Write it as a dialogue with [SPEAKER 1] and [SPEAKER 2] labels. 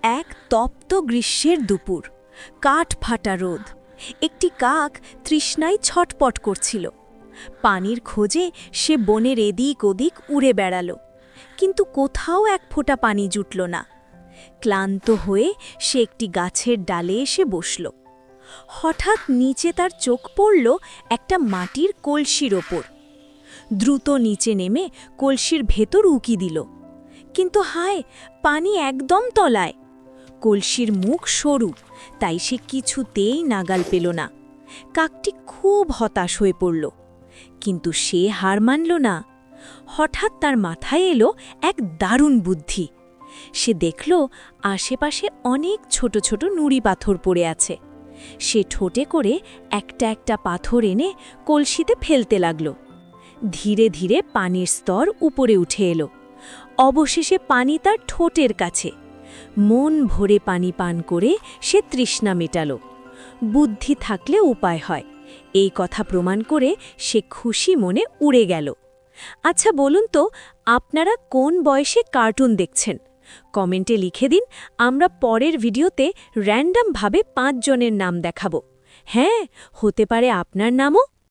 [SPEAKER 1] এক তপ্ত গ্রীষ্মের দুপুর, কাঠ ফাটা রোদ। একটি কাক তৃষ্ণায় ছটপট করছিল। পানির খোঁজে সে বনের এদিক ওদিক উড়ে বেড়াল, কিন্তু কোথাও এক ফোঁটা পানি জুটল না। ক্লান্ত হয়ে সে একটি গাছের ডালে এসে বসল। হঠাৎ নিচে তার চোখ পড়ল একটা মাটির কলসির ওপর। দ্রুত নিচে নেমে কলসির ভেতর উকি দিল, কিন্তু হায়, পানি একদম তলায়। কলসির মুখ সরু, তাই সে কিছুতেই নাগাল পেল না। কাকটি খুব হতাশ হয়ে পড়ল, কিন্তু সে হার মানল না। হঠাৎ তার মাথায় এলো এক দারুণ বুদ্ধি। সে দেখল আশেপাশে অনেক ছোট ছোট নুড়ি পাথর পড়ে আছে। সে ঠোঁটে করে একটা একটা পাথর এনে কলসিতে ফেলতে লাগল। ধীরে ধীরে পানির স্তর উপরে উঠে এলো। অবশেষে পানি তার ঠোঁটের কাছে। মন ভরে পানি পান করে সে তৃষ্ণা মেটাল। বুদ্ধি থাকলে উপায় হয়, এই কথা প্রমাণ করে সে খুশি মনে উড়ে গেল। আচ্ছা বলুন তো, আপনারা কোন বয়সে কার্টুন দেখছেন? কমেন্টে লিখে দিন। আমরা পরের ভিডিওতে র্যান্ডমভাবে 5 জনের নাম দেখাবো। হ্যাঁ, হতে পারে আপনার নামও।